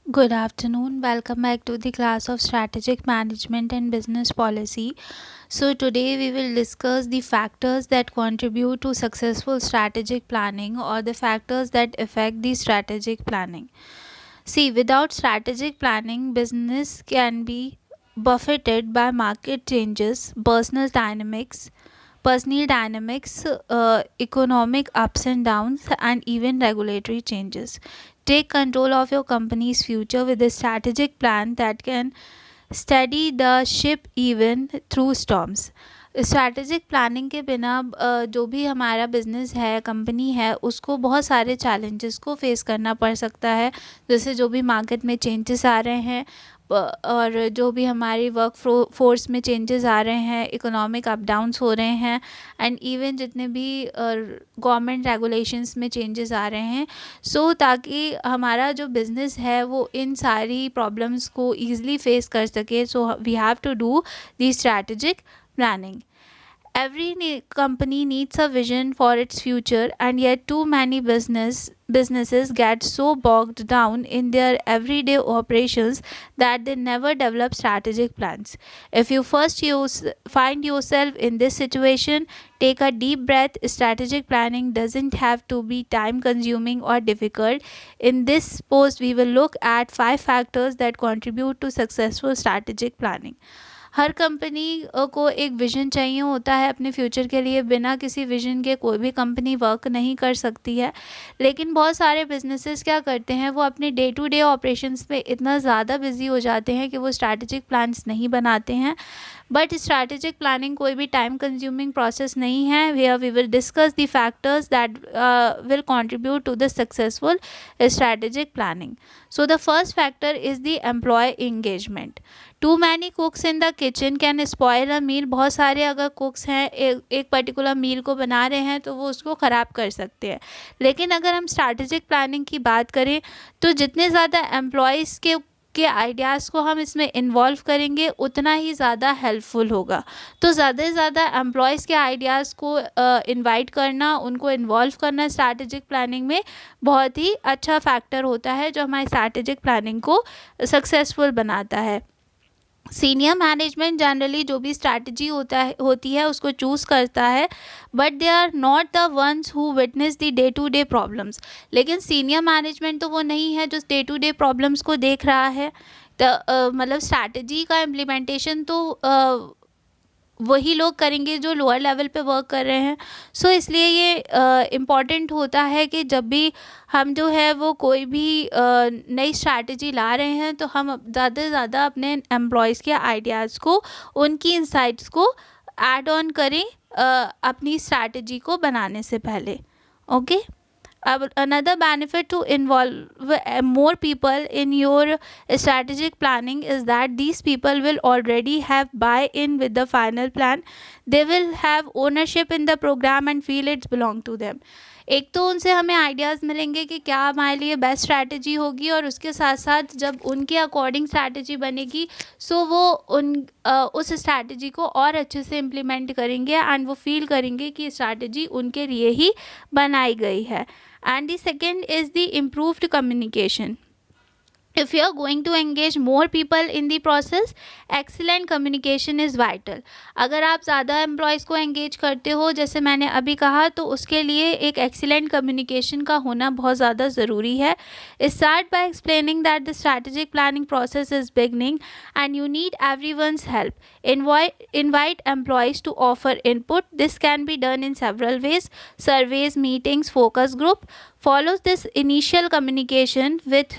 Good afternoon. Welcome back to the class of Strategic Management and Business Policy. So, today we will discuss the factors that contribute to successful strategic planning or the factors that affect the strategic planning. See, without strategic planning, business can be buffeted by market changes, personal dynamics, economic ups and downs, and even regulatory changes. Take control of your company's future with a strategic plan that can steady the ship even through storms. Strategic planning के बिना जो भी हमारा business है, company है, उसको बहुत सारे चैलेंजेस को फेस करना पड़ सकता है। जैसे जो भी मार्केट में चेंजेस आ रहे हैं और जो भी हमारी वर्क फोर्स में चेंजेस आ रहे हैं, इकोनॉमिक अप डाउन्स हो रहे हैं, एंड इवन जितने भी गवर्नमेंट रेगुलेशंस में चेंजेस आ रहे हैं, ताकि हमारा जो बिज़नेस है वो इन सारी प्रॉब्लम्स को ईज़िली फेस कर सके, so we have to do the strategic planning. Every company needs a vision for its future, and yet too many businesses get so bogged down in their everyday operations that they never develop strategic plans. If you find yourself in this situation, take a deep breath. Strategic planning doesn't have to be time consuming or difficult. In this post, we will look at 5 factors that contribute to successful strategic planning. Her company को एक vision चाहिए होता है अपने future के लिए। बिना किसी विज़न के कोई भी कंपनी वर्क नहीं कर सकती है। लेकिन बहुत सारे बिजनेसेस क्या करते हैं, वो अपने डे टू डे ऑपरेशंस में इतना ज़्यादा बिजी हो जाते हैं कि वो स्ट्रैटेजिक प्लान्स नहीं बनाते हैं। बट स्ट्रैटेजिक प्लानिंग कोई भी टाइम कंज्यूमिंग प्रोसेस नहीं है। Here we will discuss the factors that will contribute to the successful strategic planning. So the first factor is the employee engagement. Too many cooks in the kitchen can spoil a meal. बहुत सारे अगर कुक्स हैं एक particular मील को बना रहे हैं तो वो उसको ख़राब कर सकते हैं। लेकिन अगर हम स्ट्रैटेजिक प्लानिंग की बात करें तो जितने ज़्यादा एम्प्लॉयज़ के आइडियाज़ को हम इसमें इन्वॉल्व करेंगे उतना ही ज़्यादा हेल्पफुल होगा। तो ज़्यादा से ज़्यादा एम्प्लॉयज़ के आइडियाज़ को इनवाइट करना, उनको इन्वॉल्व करना स्ट्रैटेजिक प्लानिंग में बहुत ही अच्छा फैक्टर होता है जो हमारी स्ट्रैटेजिक प्लानिंग को सक्सेसफुल बनाता है। सीनियर मैनेजमेंट जनरली जो भी स्ट्रैटेजी होती है उसको चूज़ करता है, but they are not the ones who witness the day to day problems. लेकिन सीनियर मैनेजमेंट तो वो नहीं है जो डे टू डे प्रॉब्लम्स को देख रहा है. मतलब स्ट्रैटेजी का इम्प्लीमेंटेशन तो वही लोग करेंगे जो लोअर लेवल पे वर्क कर रहे हैं. इसलिए ये इम्पॉर्टेंट होता है कि जब भी हम जो है वो कोई भी नई स्ट्रैटेजी ला रहे हैं तो हम ज़्यादा से ज़्यादा अपने एम्प्लॉयज़ के आइडियाज़ को, उनकी इंसाइट्स को ऐड ऑन करें अपनी स्ट्रैटेजी को बनाने से पहले. Okay. Another benefit to involve more people in your strategic planning is that these people will already have buy-in with the final plan. They will have ownership in the program and feel it's belong to them. एक तो उनसे हमें ideas मिलेंगे कि क्या हमारे लिए best strategy होगी, और उसके साथ साथ जब उनके अकॉर्डिंग स्ट्रैटेजी बनेगी वो उस स्ट्रैटेजी को और अच्छे से इम्प्लीमेंट करेंगे एंड वो फील करेंगे कि स्ट्रैटेजी उनके लिए ही बनाई गई है. And the second is the improved communication. If you are going to engage more people in the process, excellent communication is vital. अगर आप ज़्यादा एम्प्लॉयज़ को एंगेज करते हो जैसे मैंने अभी कहा, तो उसके लिए एक एक्सीलेंट कम्युनिकेशन का होना बहुत ज़्यादा ज़रूरी है. Start by explaining that the strategic planning process is beginning and you need everyone's help. Invite employees to offer input. This can be done in several ways: surveys, meetings, focus group. Follow this initial communication with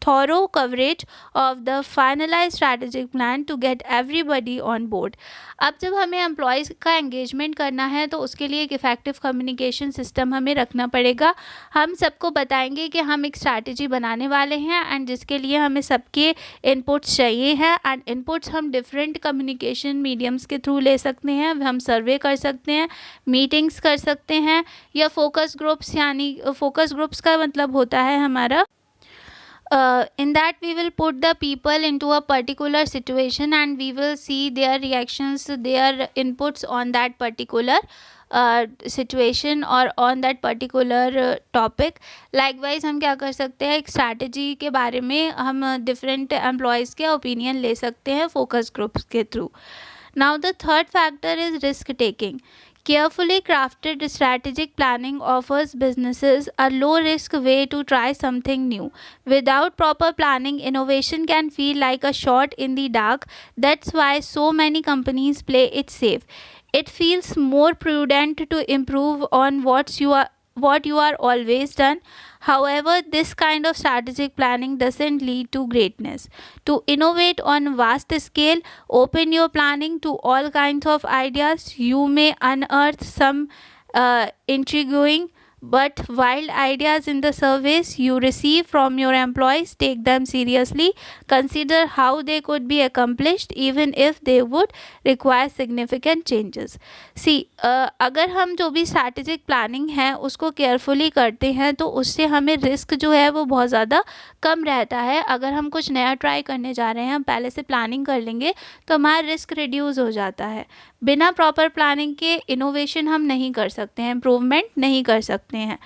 thorough coverage of the finalized strategic plan to get everybody on board. अब जब हमें employees का engagement करना है तो उसके लिए एक इफ़ेक्टिव कम्युनिकेशन सिस्टम हमें रखना पड़ेगा. हम सबको बताएंगे कि हम एक स्ट्रैटेजी बनाने वाले हैं एंड जिसके लिए हमें सबके इनपुट्स चाहिए हैं. एंड इनपुट्स हम डिफरेंट कम्युनिकेशन मीडियम्स के थ्रू ले सकते हैं. हम सर्वे कर सकते हैं, मीटिंग्स कर सकते हैं, या फोकस ग्रुप्स. यानी फोकस ग्रुप्स का मतलब होता है हमारा in that we will put the people into a particular situation and we will see their reactions, their inputs on that particular situation और on that particular topic. Likewise हम क्या कर सकते हैं, एक स्ट्रैटेजी के बारे में हम डिफरेंट एम्प्लॉयज़ के ओपिनियन ले सकते हैं फोकस ग्रुप्स के through. Now, the third factor is risk taking. Carefully crafted strategic planning offers businesses a low risk way to try something new. Without proper planning, innovation can feel like a shot in the dark. That's why so many companies play it safe. It feels more prudent to improve on what you are always done. However, this kind of strategic planning doesn't lead to greatness. To innovate on vast scale, open your planning to all kinds of ideas. You may unearth some intriguing but wild ideas in the surveys you receive from your employees. Take them seriously. Consider how they could be accomplished even if they would require significant changes. सी अगर हम जो भी strategic planning है उसको carefully करते हैं तो उससे हमें रिस्क जो है वो बहुत ज़्यादा कम रहता है। अगर हम कुछ नया ट्राई करने जा रहे हैं, हम पहले से प्लानिंग कर लेंगे तो हमारा रिस्क रिड्यूस हो जाता है। बिना प्रॉपर प्लानिंग के इनोवेशन हम नहीं कर सकते हैं, इम्प्रूवमेंट नहीं कर सकते हैं।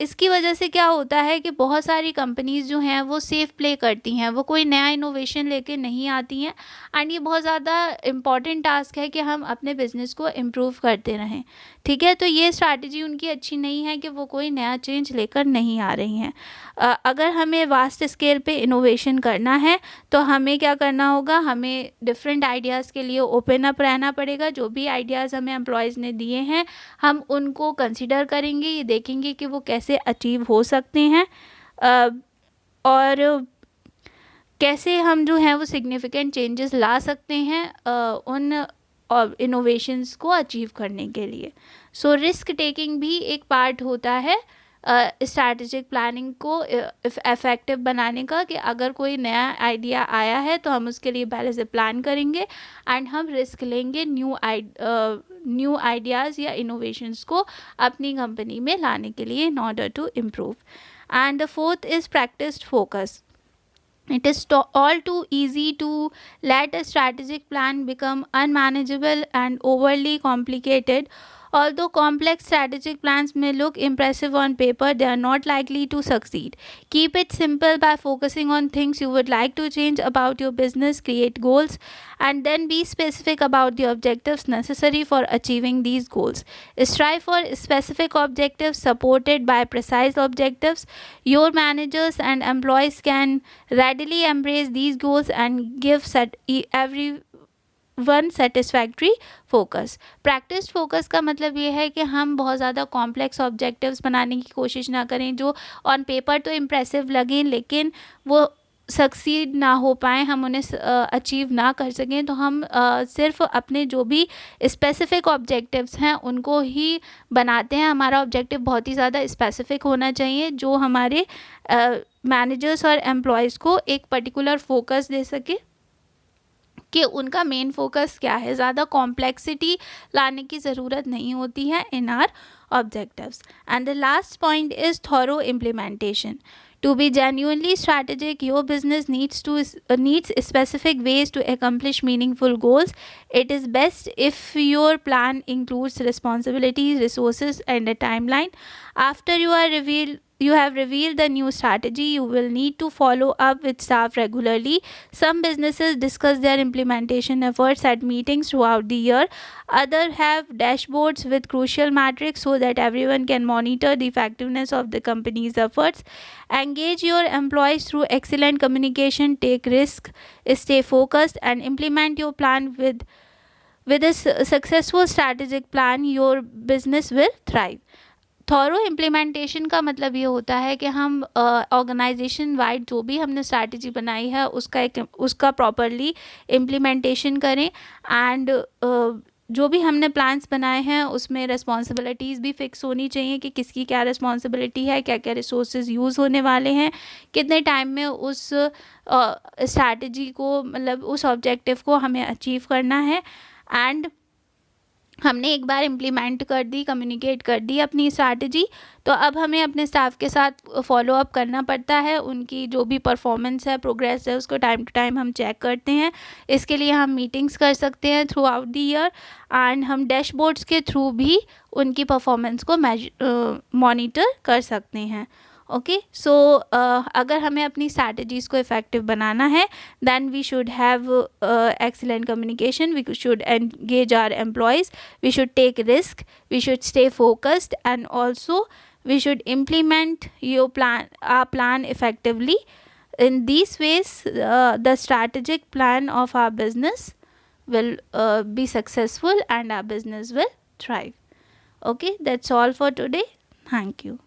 इसकी वजह से क्या होता है कि बहुत सारी कंपनीज़ जो हैं वो सेफ प्ले करती हैं, वो कोई नया इनोवेशन लेके नहीं आती हैं। एंड ये बहुत ज़्यादा इम्पॉर्टेंट टास्क है कि हम अपने बिज़नेस को इम्प्रूव करते रहें, ठीक है। तो ये स्ट्रैटेजी उनकी अच्छी नहीं है कि वो कोई नया चेंज लेकर नहीं आ रही हैं। अगर हमें वास्ट स्केल पे इनोवेशन करना है तो हमें क्या करना होगा, हमें डिफरेंट आइडियाज़ के लिए ओपन अप रहना पड़ेगा। जो भी आइडियाज़ हमें एम्प्लॉयज़ ने दिए हैं हम उनको कंसिडर करेंगे, ये देखेंगे कि वो कैसे अचीव हो सकते हैं और कैसे हम जो हैं वो सिग्निफिकेंट चेंजेस ला सकते हैं उन इनोवेशंस को अचीव करने के लिए। सो रिस्क टेकिंग भी एक पार्ट होता है स्ट्रैटेजिक प्लानिंग को इफ़ेक्टिव बनाने का, कि अगर कोई नया आइडिया आया है तो हम उसके लिए पहले से प्लान करेंगे एंड हम रिस्क लेंगे न्यू आइडियाज़ या इनोवेशंस को अपनी कंपनी में लाने के लिए in order to improve. And the fourth is practised focus. It is all too easy to let a strategic plan become unmanageable and overly complicated. Although complex strategic plans may look impressive on paper, they are not likely to succeed. Keep it simple by focusing on things you would like to change about your business, create goals, and then be specific about the objectives necessary for achieving these goals. Strive for specific objectives supported by precise objectives. Your managers and employees can readily embrace these goals and give one satisfactory focus. Practice focus का मतलब ये है कि हम बहुत ज़्यादा complex objectives बनाने की कोशिश ना करें जो ऑन पेपर तो इम्प्रेसिव लगें लेकिन वो सक्सीड ना हो पाएँ, हम उन्हें अचीव ना कर सकें। तो हम सिर्फ अपने जो भी स्पेसिफ़िक ऑब्जेक्टिव्स हैं उनको ही बनाते हैं। हमारा ऑब्जेक्टिव बहुत ही ज़्यादा स्पेसिफ़िक होना चाहिए जो हमारे मैनेजर्स और एम्प्लॉयज़ को एक पर्टिकुलर फोकस दे सके कि उनका मेन फोकस क्या है। ज़्यादा कॉम्प्लेक्सिटी लाने की ज़रूरत नहीं होती है इन are objectives. And the last point is thorough implementation. To be genuinely strategic, your business needs specific ways to accomplish meaningful goals. It is best if your plan includes responsibilities, resources, and a timeline. After you have revealed the new strategy, you will need to follow up with staff regularly. Some businesses discuss their implementation efforts at meetings throughout the year. Others have dashboards with crucial metrics so that everyone can monitor the effectiveness of the company's efforts. Engage your employees through excellent communication, take risks, stay focused, and implement your plan with a successful strategic plan. Your business will thrive. Thorough implementation का मतलब ये होता है कि हम organisation wide जो भी हमने स्ट्रैटेजी बनाई है उसका प्रॉपरली इम्प्लीमेंटेशन करें एंड जो भी हमने प्लान्स बनाए हैं उसमें रिस्पॉन्सिबिलिटीज़ भी फिक्स होनी चाहिए कि किसकी क्या रिस्पॉन्सिबिलिटी है, क्या क्या रिसोर्सेज यूज़ होने वाले हैं, कितने टाइम में उस स्ट्रैटेजी को मतलब उस ऑब्जेक्टिव को हमें अचीव करना है। एंड हमने एक बार इम्प्लीमेंट कर दी, कम्युनिकेट कर दी अपनी स्ट्रैटेजी, तो अब हमें अपने स्टाफ के साथ फॉलो अप करना पड़ता है। उनकी जो भी परफॉर्मेंस है, प्रोग्रेस है, उसको टाइम टू टाइम हम चेक करते हैं। इसके लिए हम मीटिंग्स कर सकते हैं through out the year, and हम डैशबोर्ड्स के थ्रू भी उनकी परफॉर्मेंस को मॉनिटर कर सकते हैं। ओके, सो अगर हमें अपनी स्ट्रैटेजीज़ को इफ़ेक्टिव बनाना है, then we should have excellent communication, we should engage our employees, we should take risk, we should stay focused, and also we should implement our plan effectively. In these ways, the strategic plan of our business will be successful and our business will thrive. Okay, that's all for today. Thank you.